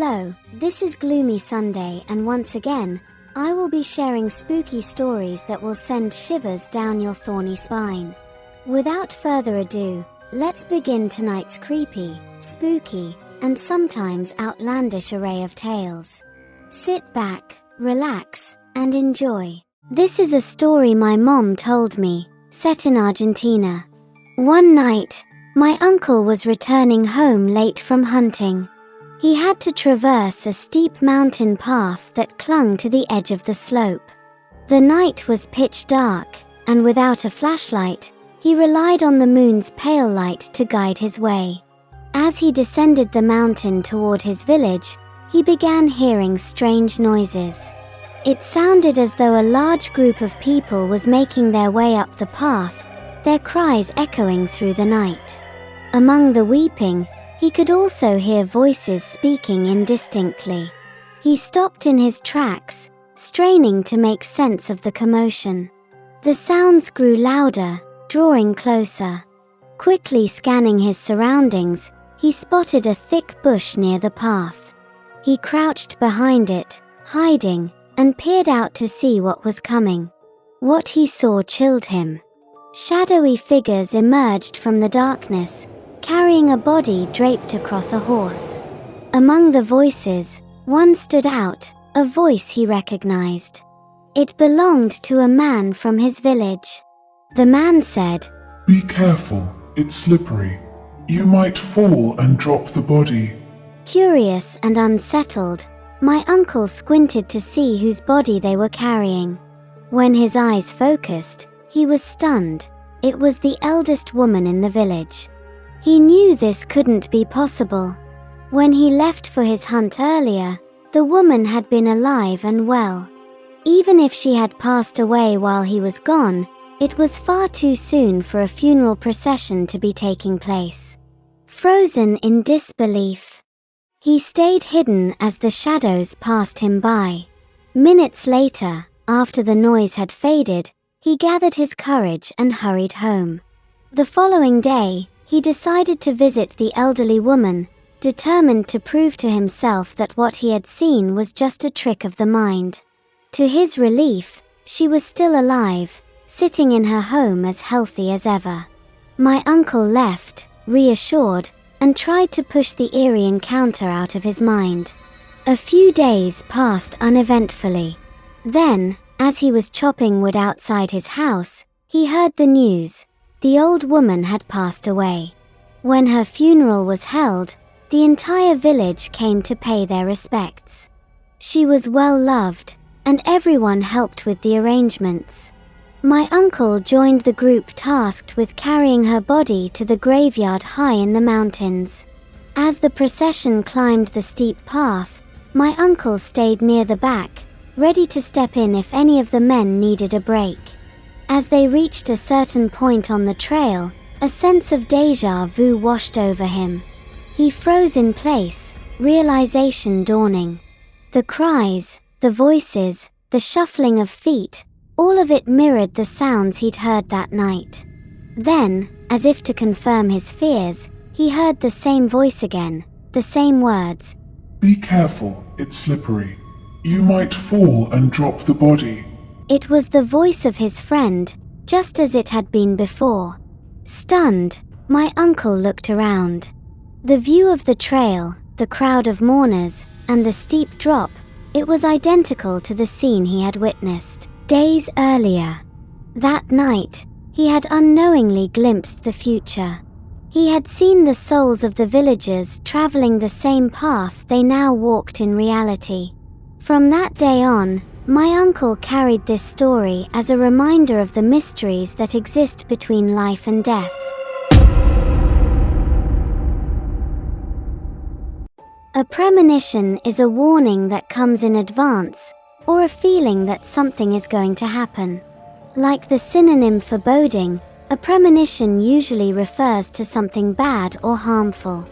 Hello, this is Gloomy Sunday, and once again, I will be sharing spooky stories that will send shivers down your thorny spine. Without further ado, let's begin tonight's creepy, spooky, and sometimes outlandish array of tales. Sit back, relax, and enjoy. This is a story my mom told me, set in Argentina. One night, my uncle was returning home late from hunting. He had to traverse a steep mountain path that clung to the edge of the slope. The night was pitch dark, and without a flashlight, he relied on the moon's pale light to guide his way. As he descended the mountain toward his village, he began hearing strange noises. It sounded as though a large group of people was making their way up the path, their cries echoing through the night. Among the weeping, he could also hear voices speaking indistinctly. He stopped in his tracks, straining to make sense of the commotion. The sounds grew louder, drawing closer. Quickly scanning his surroundings, he spotted a thick bush near the path. He crouched behind it, hiding, and peered out to see what was coming. What he saw chilled him. Shadowy figures emerged from the darkness, carrying a body draped across a horse. Among the voices, one stood out, a voice he recognized. It belonged to a man from his village. The man said, "Be careful, it's slippery. You might fall and drop the body." Curious and unsettled, my uncle squinted to see whose body they were carrying. When his eyes focused, he was stunned. It was the eldest woman in the village. He knew this couldn't be possible. When he left for his hunt earlier, the woman had been alive and well. Even if she had passed away while he was gone, it was far too soon for a funeral procession to be taking place. Frozen in disbelief, he stayed hidden as the shadows passed him by. Minutes later, after the noise had faded, he gathered his courage and hurried home. The following day, he decided to visit the elderly woman, determined to prove to himself that what he had seen was just a trick of the mind. To his relief, she was still alive, sitting in her home as healthy as ever. My uncle left, reassured, and tried to push the eerie encounter out of his mind. A few days passed uneventfully. Then, as he was chopping wood outside his house, he heard the news. The old woman had passed away. When her funeral was held, the entire village came to pay their respects. She was well loved, and everyone helped with the arrangements. My uncle joined the group tasked with carrying her body to the graveyard high in the mountains. As the procession climbed the steep path, my uncle stayed near the back, ready to step in if any of the men needed a break. As they reached a certain point on the trail, a sense of déjà vu washed over him. He froze in place, realization dawning. The cries, the voices, the shuffling of feet, all of it mirrored the sounds he'd heard that night. Then, as if to confirm his fears, he heard the same voice again, the same words. "Be careful, it's slippery. You might fall and drop the body." It was the voice of his friend, just as it had been before. Stunned, my uncle looked around. The view of the trail, the crowd of mourners, and the steep drop, it was identical to the scene he had witnessed days earlier. That night, he had unknowingly glimpsed the future. He had seen the souls of the villagers traveling the same path they now walked in reality. From that day on, my uncle carried this story as a reminder of the mysteries that exist between life and death. A premonition is a warning that comes in advance, or a feeling that something is going to happen. Like the synonym for boding, a premonition usually refers to something bad or harmful.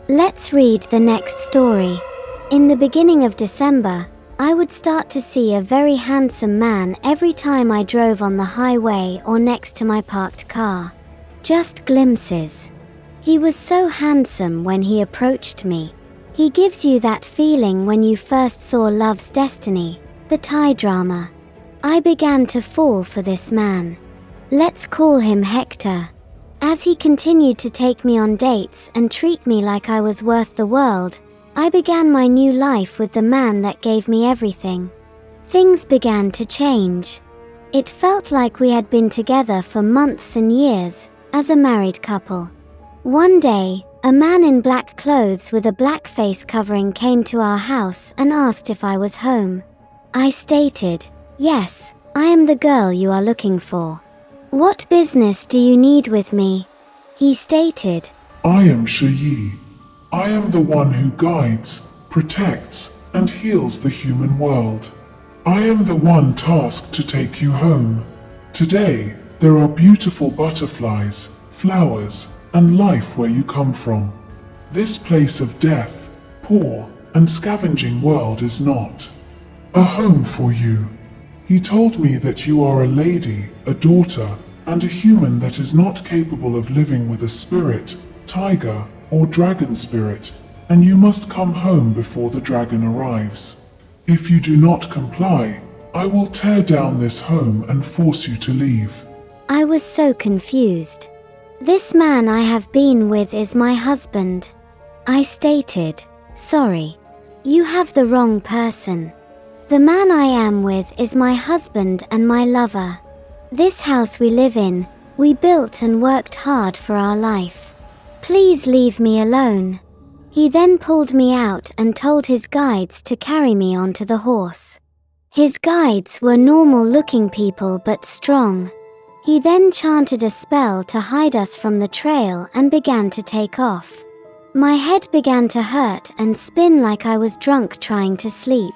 Let's read the next story. In the beginning of December, I would start to see a very handsome man every time I drove on the highway or next to my parked car. Just glimpses. He was so handsome when he approached me. He gives you that feeling when you first saw Love's Destiny, the Thai drama. I began to fall for this man. Let's call him Hector. As he continued to take me on dates and treat me like I was worth the world, I began my new life with the man that gave me everything. Things began to change. It felt like we had been together for months and years, as a married couple. One day, a man in black clothes with a black face covering came to our house and asked if I was home. I stated, "Yes, I am the girl you are looking for. What business do you need with me?" He stated, I am Shi. I am the one who guides, protects, and heals the human world. I am the one tasked to take you home. Today, there are beautiful butterflies, flowers, and life where you come from. This place of death, poor, and scavenging world is not a home for you. He told me that you are a lady, a daughter, and a human that is not capable of living with a spirit, tiger, or dragon spirit, and you must come home before the dragon arrives. If you do not comply, I will tear down this home and force you to leave. I was so confused. This man I have been with is my husband. I stated, "Sorry. You have the wrong person. The man I am with is my husband and my lover. This house we live in, we built and worked hard for our life. Please leave me alone." He then pulled me out and told his guides to carry me onto the horse. His guides were normal-looking people but strong. He then chanted a spell to hide us from the trail and began to take off. My head began to hurt and spin like I was drunk trying to sleep.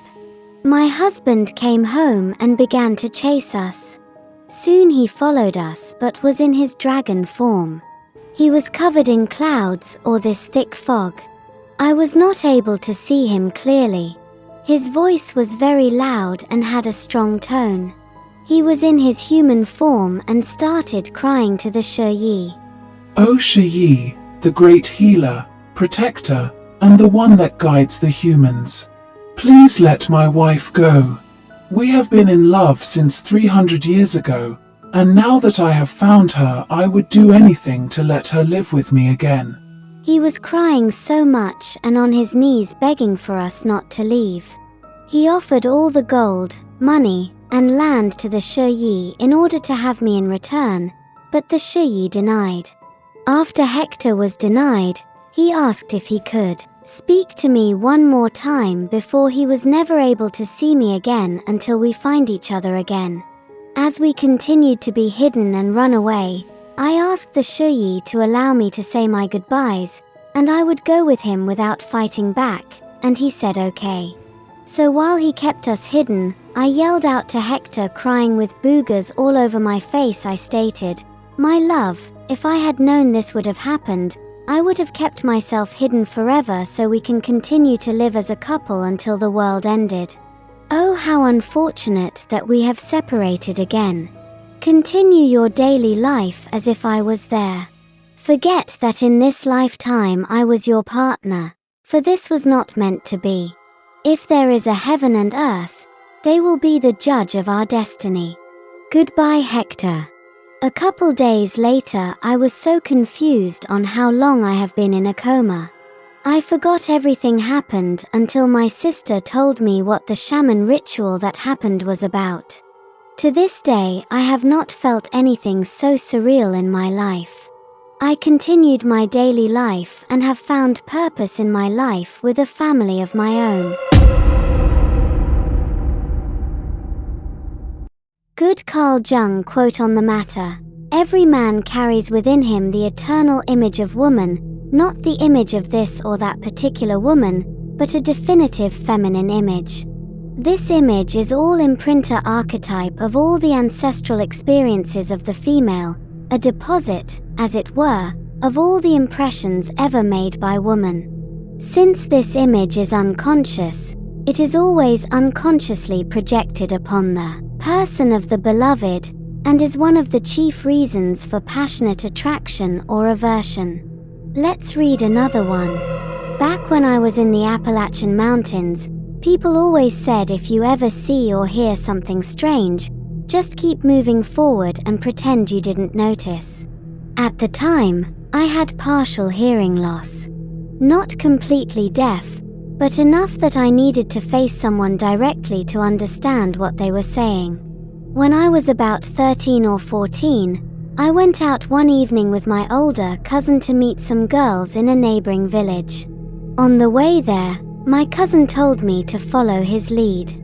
My husband came home and began to chase us. Soon he followed us but was in his dragon form. He was covered in clouds or this thick fog. I was not able to see him clearly. His voice was very loud and had a strong tone. He was in his human form and started crying to the Shi. O Shi, the great healer, protector, and the one that guides the humans. Please let my wife go. We have been in love since 300 years ago, and now that I have found her, I would do anything to let her live with me again. He was crying so much and on his knees begging for us not to leave. He offered all the gold, money, and land to the Shi in order to have me in return, but the Shi denied. After Hector was denied, he asked if he could speak to me one more time before he was never able to see me again until we find each other again. As we continued to be hidden and run away, I asked the Shi to allow me to say my goodbyes, and I would go with him without fighting back, and he said okay. So while he kept us hidden, I yelled out to Hector crying with boogers all over my face. I stated, "My love, if I had known this would have happened, I would have kept myself hidden forever so we can continue to live as a couple until the world ended. Oh, how unfortunate that we have separated again. Continue your daily life as if I was there. Forget that in this lifetime I was your partner, for this was not meant to be. If there is a heaven and earth, they will be the judge of our destiny. Goodbye, Hector." A couple days later, I was so confused on how long I have been in a coma. I forgot everything happened until my sister told me what the shaman ritual that happened was about. To this day, I have not felt anything so surreal in my life. I continued my daily life and have found purpose in my life with a family of my own. Good Carl Jung quote on the matter: "Every man carries within him the eternal image of woman, not the image of this or that particular woman, but a definitive feminine image. This image is all imprinter archetype of all the ancestral experiences of the female, a deposit, as it were, of all the impressions ever made by woman. Since this image is unconscious, it is always unconsciously projected upon the person of the beloved, and is one of the chief reasons for passionate attraction or aversion." Let's read another one. Back when I was in the Appalachian Mountains, people always said if you ever see or hear something strange, just keep moving forward and pretend you didn't notice. At the time, I had partial hearing loss. Not completely deaf, but enough that I needed to face someone directly to understand what they were saying. When I was about 13 or 14, I went out one evening with my older cousin to meet some girls in a neighboring village. On the way there, my cousin told me to follow his lead.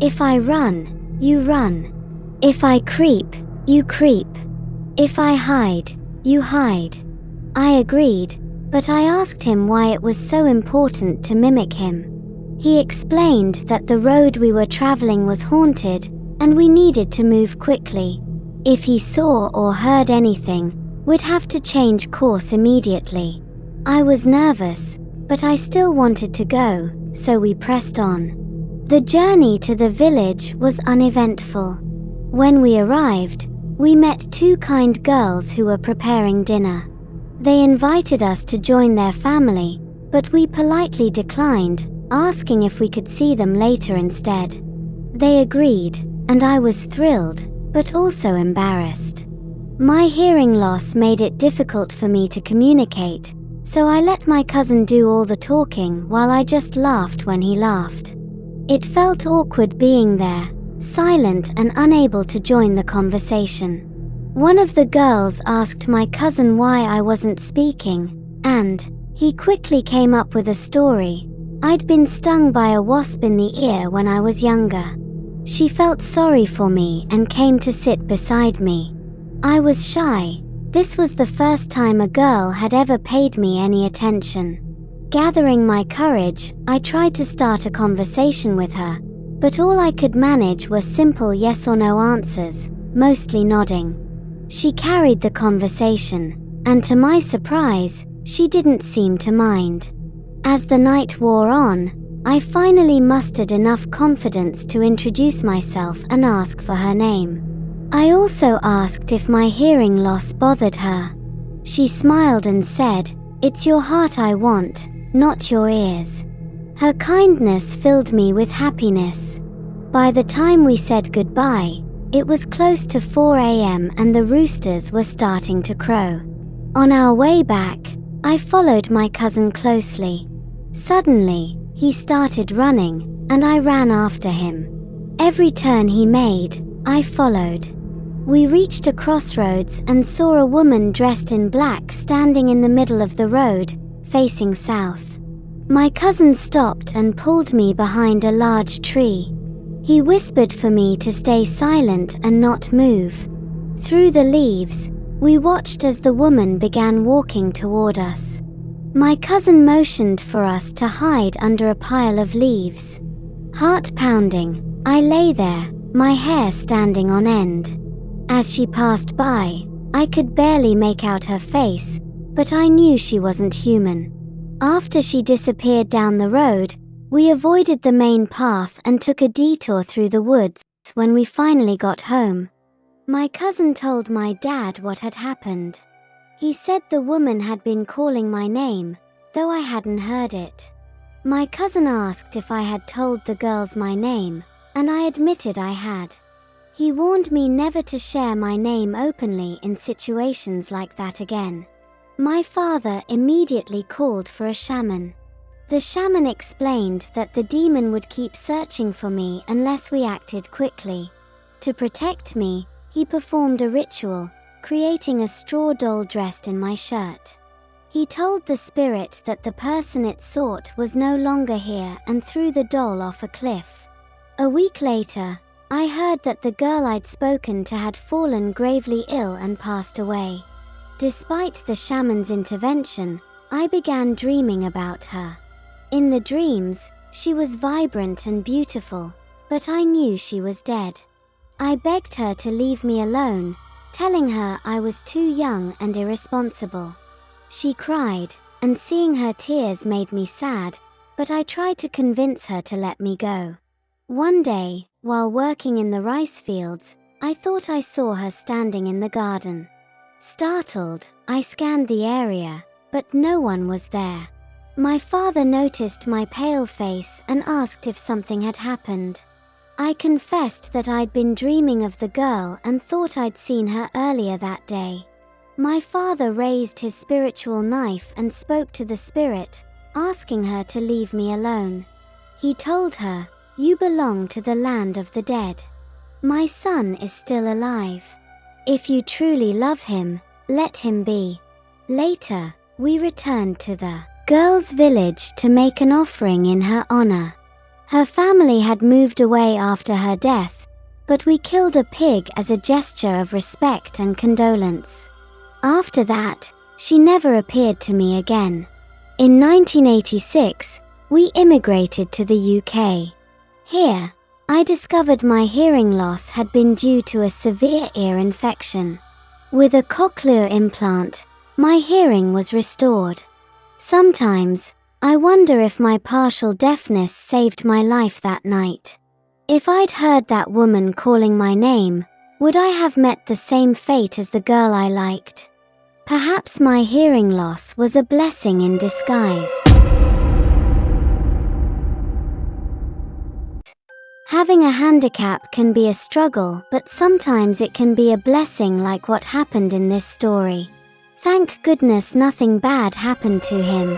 If I run, you run. If I creep, you creep. If I hide, you hide. I agreed, but I asked him why it was so important to mimic him. He explained that the road we were traveling was haunted and we needed to move quickly. If he saw or heard anything, we'd have to change course immediately. I was nervous, but I still wanted to go, so we pressed on. The journey to the village was uneventful. When we arrived, we met two kind girls who were preparing dinner. They invited us to join their family, but we politely declined, asking if we could see them later instead. They agreed, and I was thrilled, but also embarrassed. My hearing loss made it difficult for me to communicate, so I let my cousin do all the talking while I just laughed when he laughed. It felt awkward being there, silent and unable to join the conversation. One of the girls asked my cousin why I wasn't speaking, and he quickly came up with a story. I'd been stung by a wasp in the ear when I was younger. She felt sorry for me and came to sit beside me. I was shy. This was the first time a girl had ever paid me any attention. Gathering my courage, I tried to start a conversation with her, but all I could manage were simple yes or no answers, mostly nodding. She carried the conversation, and to my surprise, she didn't seem to mind. As the night wore on, I finally mustered enough confidence to introduce myself and ask for her name. I also asked if my hearing loss bothered her. She smiled and said, "It's your heart I want, not your ears." Her kindness filled me with happiness. By the time we said goodbye, it was close to 4 a.m. and the roosters were starting to crow. On our way back, I followed my cousin closely. Suddenly, he started running, and I ran after him. Every turn he made, I followed. We reached a crossroads and saw a woman dressed in black standing in the middle of the road, facing south. My cousin stopped and pulled me behind a large tree. He whispered for me to stay silent and not move. Through the leaves, we watched as the woman began walking toward us. My cousin motioned for us to hide under a pile of leaves. Heart pounding, I lay there, my hair standing on end. As she passed by, I could barely make out her face, but I knew she wasn't human. After she disappeared down the road, we avoided the main path and took a detour through the woods. When we finally got home, my cousin told my dad what had happened. He said the woman had been calling my name, though I hadn't heard it. My cousin asked if I had told the girls my name, and I admitted I had. He warned me never to share my name openly in situations like that again. My father immediately called for a shaman. The shaman explained that the demon would keep searching for me unless we acted quickly. To protect me, he performed a ritual, creating a straw doll dressed in my shirt. He told the spirit that the person it sought was no longer here and threw the doll off a cliff. A week later, I heard that the girl I'd spoken to had fallen gravely ill and passed away. Despite the shaman's intervention, I began dreaming about her. In the dreams, she was vibrant and beautiful, but I knew she was dead. I begged her to leave me alone, telling her I was too young and irresponsible. She cried, and seeing her tears made me sad, but I tried to convince her to let me go. One day, while working in the rice fields, I thought I saw her standing in the garden. Startled, I scanned the area, but no one was there. My father noticed my pale face and asked if something had happened. I confessed that I'd been dreaming of the girl and thought I'd seen her earlier that day. My father raised his spiritual knife and spoke to the spirit, asking her to leave me alone. He told her, "You belong to the land of the dead. My son is still alive. If you truly love him, let him be." Later, we returned to the girl's village to make an offering in her honor. Her family had moved away after her death, but we killed a pig as a gesture of respect and condolence. After that, she never appeared to me again. In 1986, we immigrated to the UK. Here, I discovered my hearing loss had been due to a severe ear infection. With a cochlear implant, my hearing was restored. Sometimes, I wonder if my partial deafness saved my life that night. If I'd heard that woman calling my name, would I have met the same fate as the girl I liked? Perhaps my hearing loss was a blessing in disguise. Having a handicap can be a struggle, but sometimes it can be a blessing, like what happened in this story. Thank goodness nothing bad happened to him.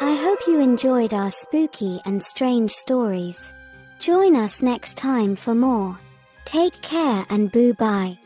I hope you enjoyed our spooky and strange stories. Join us next time for more. Take care and boo-bye.